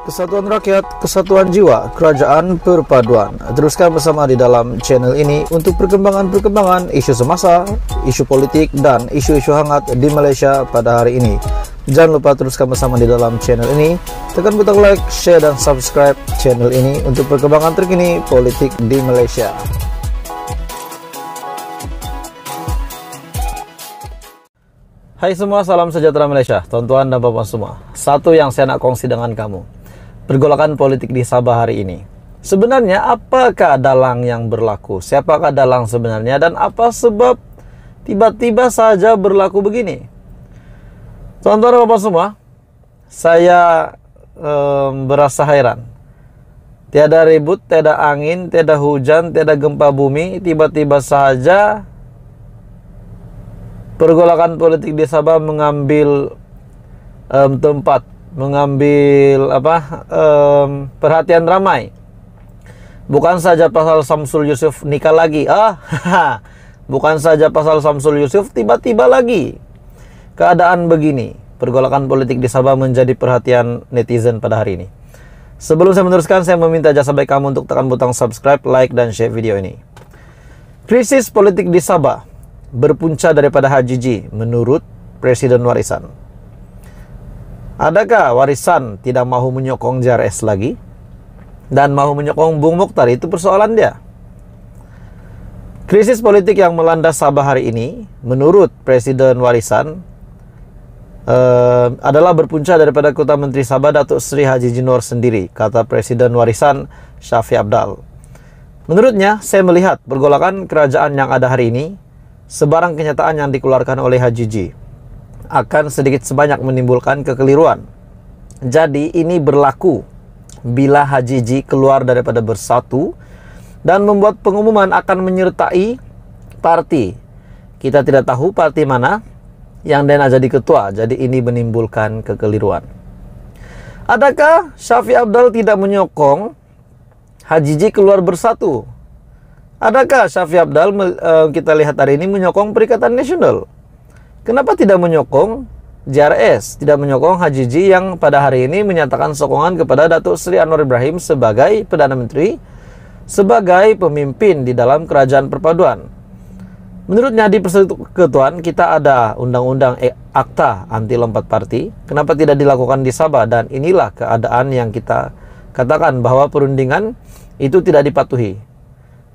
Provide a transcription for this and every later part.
Kesatuan rakyat, kesatuan jiwa, kerajaan perpaduan. Teruskan bersama di dalam channel ini untuk perkembangan-perkembangan isu semasa, isu politik, dan isu-isu hangat di Malaysia pada hari ini. Jangan lupa teruskan bersama di dalam channel ini. Tekan butang like, share, dan subscribe channel ini untuk perkembangan terkini politik di Malaysia. Hai semua, salam sejahtera Malaysia, tuan-tuan dan bapak semua. Satu yang saya nak kongsi dengan kamu, pergolakan politik di Sabah hari ini. Sebenarnya apakah dalang yang berlaku? Siapakah dalang sebenarnya? Dan apa sebab tiba-tiba saja berlaku begini? Tuan-tuan dan bapak semua, saya berasa heran. Tiada ribut, tiada angin, tiada hujan, tiada gempa bumi, tiba-tiba saja pergolakan politik di Sabah mengambil tempat, mengambil perhatian ramai. Bukan saja pasal Samsul Yusof nikah lagi, bukan saja pasal Samsul Yusof, tiba-tiba lagi keadaan begini. Pergolakan politik di Sabah menjadi perhatian netizen pada hari ini. Sebelum saya meneruskan, saya meminta jasa baik kamu untuk tekan butang subscribe, like, dan share video ini. Krisis politik di Sabah berpunca daripada Haji G menurut Presiden Warisan. Adakah Warisan tidak mahu menyokong JRS lagi dan mahu menyokong Bung Mokhtar? Itu persoalan dia. Krisis politik yang melanda Sabah hari ini menurut Presiden Warisan adalah berpunca daripada Kota Menteri Sabah Datuk Seri Haji G Nur sendiri, kata Presiden Warisan Syafiq Abdal. Menurutnya, saya melihat pergolakan kerajaan yang ada hari ini, sebarang kenyataan yang dikeluarkan oleh Haji G akan sedikit sebanyak menimbulkan kekeliruan. Jadi ini berlaku bila Haji G keluar daripada Bersatu dan membuat pengumuman akan menyertai parti. Kita tidak tahu parti mana yang dan jadi ketua. Jadi ini menimbulkan kekeliruan. Adakah Syafiq Abdal tidak menyokong Haji G keluar Bersatu? Adakah Syafiq Abdal kita lihat hari ini menyokong Perikatan Nasional? Kenapa tidak menyokong JRS? Tidak menyokong Haji G yang pada hari ini menyatakan sokongan kepada Datuk Seri Anwar Ibrahim sebagai Perdana Menteri, sebagai pemimpin di dalam kerajaan perpaduan. Menurutnya di Persekutuan kita ada undang-undang akta anti lompat parti. Kenapa tidak dilakukan di Sabah? Dan inilah keadaan yang kita katakan bahwa perundingan itu tidak dipatuhi.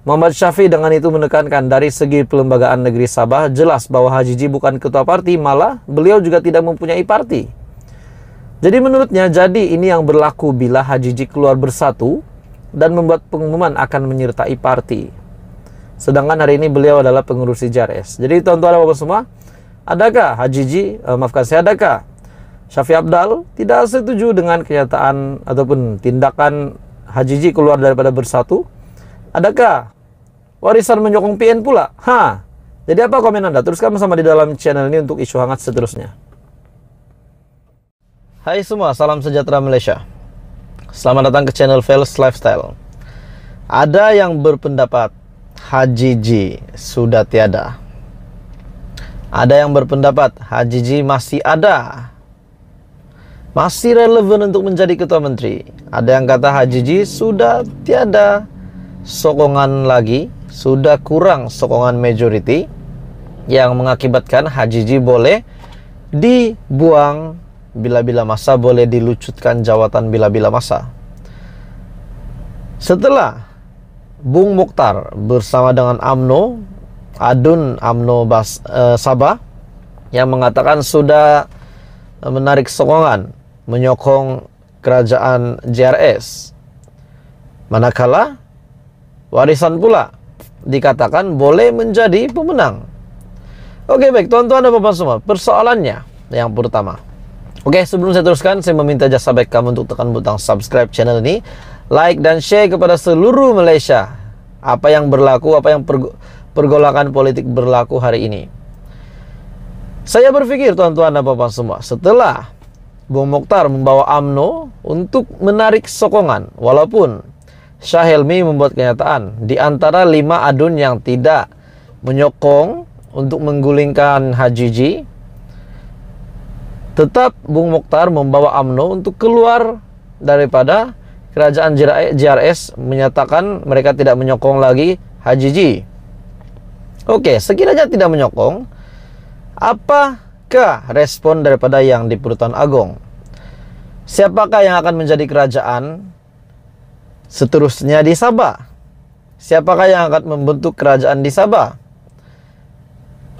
Muhammad Syafiq dengan itu menekankan dari segi pelembagaan negeri Sabah jelas bahwa Haji G bukan ketua parti, malah beliau juga tidak mempunyai parti. Jadi menurutnya ini yang berlaku bila Haji G keluar Bersatu dan membuat pengumuman akan menyertai parti. Sedangkan hari ini beliau adalah pengurus JRS. Jadi tuan-tuan dan bapak semua, adakah Haji G, adakah Syafiq Abdal tidak setuju dengan kenyataan ataupun tindakan Haji G keluar daripada Bersatu? Adakah Warisan menyokong PN pula? Jadi apa komen Anda? Teruskan bersama di dalam channel ini untuk isu hangat seterusnya. Hai semua, salam sejahtera Malaysia. Selamat datang ke channel Fels Lifestyle. Ada yang berpendapat Haji G sudah tiada. Ada yang berpendapat Haji G masih ada, masih relevan untuk menjadi ketua menteri. Ada yang kata Haji G sudah tiada sokongan lagi, sudah kurang sokongan majority yang mengakibatkan Haji G boleh dibuang bila-bila masa, boleh dilucutkan jawatan bila-bila masa. Setelah Bung Mokhtar bersama dengan AMNO, Adun AMNO Sabah yang mengatakan sudah menarik sokongan menyokong kerajaan JRS, manakala Warisan pula dikatakan boleh menjadi pemenang. Oke, baik tuan-tuan dan bapak semua, persoalannya yang pertama. Oke, sebelum saya teruskan, saya meminta jasa baik kamu untuk tekan butang subscribe channel ini, like dan share kepada seluruh Malaysia apa yang berlaku, apa yang pergolakan politik berlaku hari ini. Saya berpikir tuan-tuan dan bapak semua, setelah Bung Mokhtar membawa AMNO untuk menarik sokongan, walaupun Shah Helmi membuat kenyataan di antara 5 adun yang tidak menyokong untuk menggulingkan Haji G, tetap Bung Mokhtar membawa AMNO untuk keluar daripada kerajaan JRS menyatakan mereka tidak menyokong lagi HJJ. Oke, sekiranya tidak menyokong, apakah respon daripada yang di Pertuan Agong? Siapakah yang akan menjadi kerajaan seterusnya di Sabah? Siapakah yang akan membentuk kerajaan di Sabah?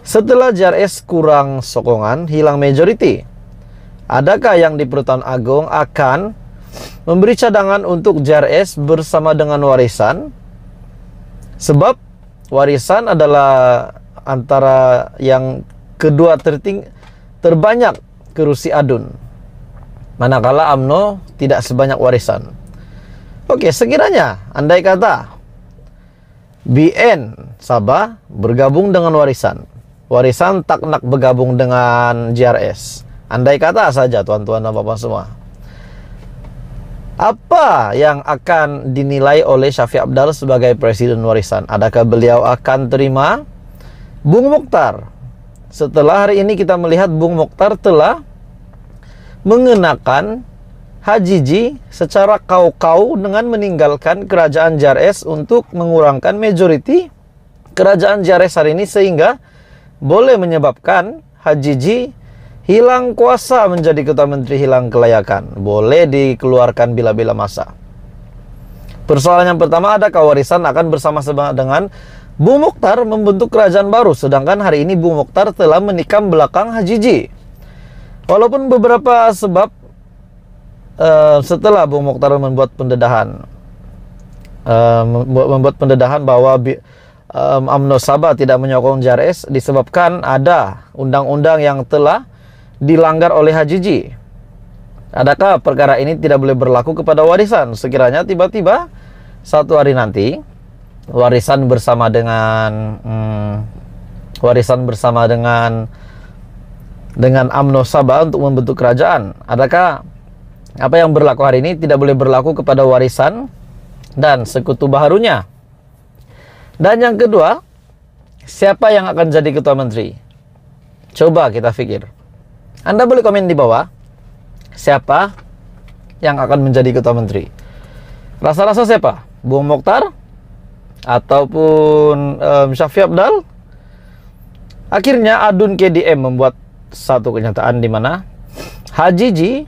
Setelah JRS kurang sokongan, hilang majority, adakah yang di Pertuan Agong akan memberi cadangan untuk JRS bersama dengan Warisan? Sebab Warisan adalah antara yang kedua terbanyak kerusi adun, manakala UMNO tidak sebanyak Warisan. Oke, sekiranya andai kata BN Sabah bergabung dengan Warisan, Warisan tak nak bergabung dengan JRS, andai kata saja tuan-tuan dan bapak semua, apa yang akan dinilai oleh Syafiq Abdal sebagai Presiden Warisan? Adakah beliau akan terima Bung Mokhtar? Setelah hari ini kita melihat Bung Mokhtar telah mengenakan HJJ secara kau-kau dengan meninggalkan kerajaan JRS untuk mengurangkan majority kerajaan JRS hari ini, sehingga boleh menyebabkan HJJ hilang kuasa menjadi Ketua Menteri, hilang kelayakan, boleh dikeluarkan bila-bila masa. Persoalan yang pertama, adakah Warisan akan bersama-sama dengan Bung Mokhtar membentuk kerajaan baru, sedangkan hari ini Bung Mokhtar telah menikam belakang HJJ. Walaupun beberapa sebab setelah Bung Mokhtar membuat pendedahan bahwa UMNO Sabah tidak menyokong JRS disebabkan ada undang-undang yang telah dilanggar oleh HJJ. Adakah perkara ini tidak boleh berlaku kepada Warisan? Sekiranya tiba-tiba satu hari nanti Warisan bersama dengan UMNO Sabah untuk membentuk kerajaan, adakah apa yang berlaku hari ini tidak boleh berlaku kepada Warisan dan sekutu baharunya? Dan yang kedua, siapa yang akan jadi Ketua Menteri? Coba kita pikir. Anda boleh komen di bawah, siapa yang akan menjadi Ketua Menteri? Rasa-rasa siapa? Bung Mokhtar? Ataupun Syafiq Abdal? Akhirnya Adun KDM membuat satu kenyataan di mana HJJ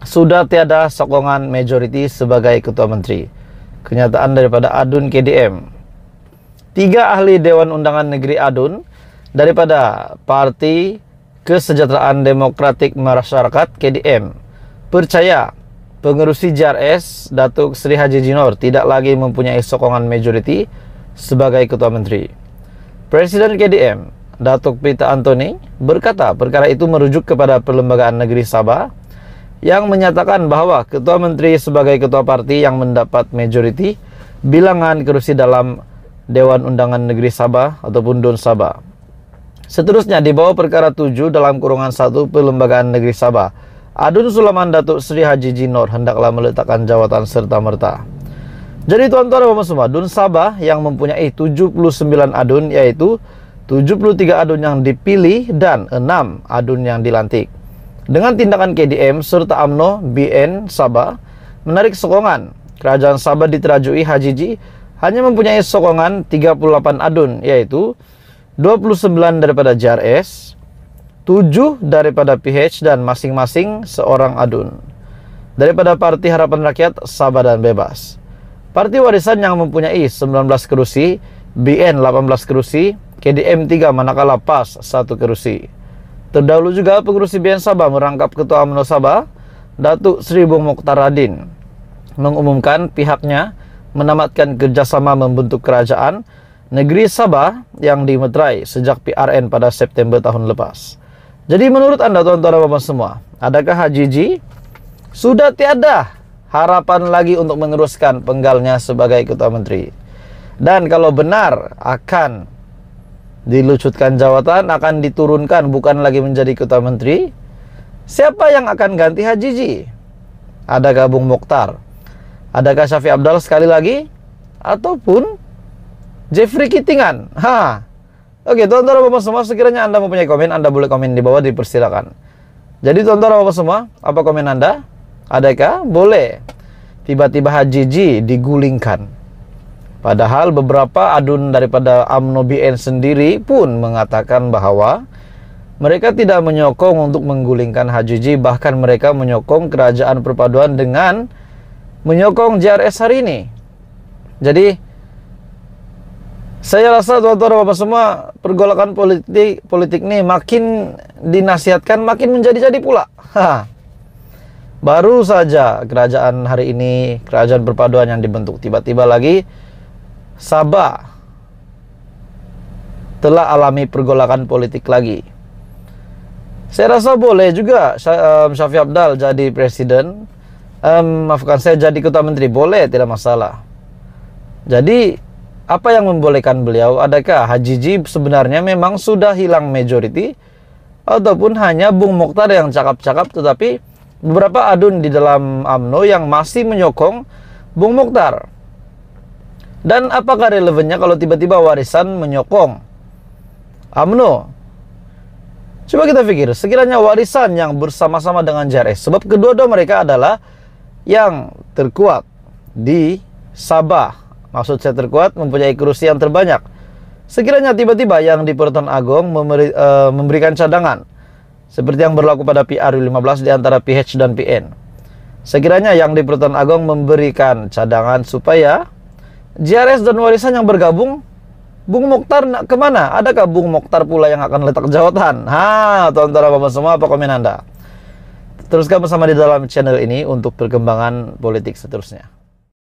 sudah tiada sokongan majority sebagai Ketua Menteri. Kenyataan daripada Adun KDM. 3 ahli Dewan Undangan Negeri Adun daripada Parti Kesejahteraan Demokratik Masyarakat KDM percaya pengerusi JRS Datuk Seri Haji Jinor tidak lagi mempunyai sokongan majority sebagai Ketua Menteri. Presiden KDM Datuk Peter Anthony berkata perkara itu merujuk kepada Perlembagaan Negeri Sabah yang menyatakan bahwa Ketua Menteri sebagai Ketua Parti yang mendapat majority bilangan kerusi dalam Dewan Undangan Negeri Sabah ataupun DUN Sabah. Seterusnya di bawah perkara 7 dalam kurungan 1 Perlembagaan Negeri Sabah, Adun Sulaiman Datuk Seri Haji Jinor hendaklah meletakkan jawatan serta-merta. Jadi tuan-tuan dan puan semua, DUN Sabah yang mempunyai 79 adun, yaitu 73 adun yang dipilih dan 6 adun yang dilantik. Dengan tindakan KDM serta UMNO BN Sabah menarik sokongan, kerajaan Sabah diterajui HJJ hanya mempunyai sokongan 38 adun, yaitu 29 daripada JRS, 7 daripada PH dan masing-masing seorang adun. Daripada Parti Harapan Rakyat Sabah dan Bebas. Parti Warisan yang mempunyai 19 kerusi, BN 18 kerusi, KDM 3 manakala PAS 1 kerusi. Terdahulu juga pengurusi BN Sabah merangkap Ketua UMNO Sabah, Datuk Seri Bung Mokhtar Radin, mengumumkan pihaknya menamatkan kerjasama membentuk kerajaan negeri Sabah yang dimeterai sejak PRN pada September tahun lepas. Jadi menurut Anda tuan-tuan dan puan semua, adakah HJJ sudah tiada harapan lagi untuk meneruskan penggalnya sebagai Ketua Menteri? Dan kalau benar akan dilucutkan jawatan, akan diturunkan bukan lagi menjadi Ketua Menteri, siapa yang akan ganti HJJ? Adakah Bung Mokhtar? Adakah Syafiq Abdal sekali lagi? Ataupun Jeffrey Kitingan? Oke, tuan-tuan dan bapak semua, sekiranya Anda mempunyai komen, Anda boleh komen di bawah, dipersilakan. Jadi tuan-tuan dan bapak semua, apa komen Anda? Adakah boleh tiba-tiba HJJ digulingkan? Padahal beberapa adun daripada UMNO BN sendiri pun mengatakan bahwa mereka tidak menyokong untuk menggulingkan HJJ, bahkan mereka menyokong kerajaan perpaduan dengan menyokong JRS hari ini. Jadi saya rasa tuan-tuan dan bapak semua, pergolakan politik ini makin dinasihatkan makin menjadi-jadi pula. Baru saja kerajaan hari ini, kerajaan perpaduan yang dibentuk, tiba-tiba lagi Sabah telah alami pergolakan politik lagi. Saya rasa boleh juga Syafiee Apdal jadi presiden, maafkan saya, jadi ketua menteri, boleh, tidak masalah. Jadi apa yang membolehkan beliau? Adakah HJJ sebenarnya memang sudah hilang majority, ataupun hanya Bung Mokhtar yang cakap-cakap, tetapi beberapa adun di dalam UMNO yang masih menyokong Bung Mokhtar? Dan apakah relevannya kalau tiba-tiba Warisan menyokong UMNO? Coba kita pikir, sekiranya Warisan yang bersama-sama dengan JRS, sebab kedua-dua mereka adalah yang terkuat di Sabah. Maksud saya terkuat, mempunyai kursi yang terbanyak. Sekiranya tiba-tiba yang di Pertuan Agong memberikan cadangan, seperti yang berlaku pada PR15 di antara PH dan PN. Sekiranya yang di Pertuan Agong memberikan cadangan supaya JRS dan Warisan yang bergabung, Bung Mokhtar nak kemana? Adakah Bung Mokhtar pula yang akan letak jawatan? Tuan-tuan dan bapak semua, apa komen Anda? Teruskan bersama di dalam channel ini untuk perkembangan politik seterusnya.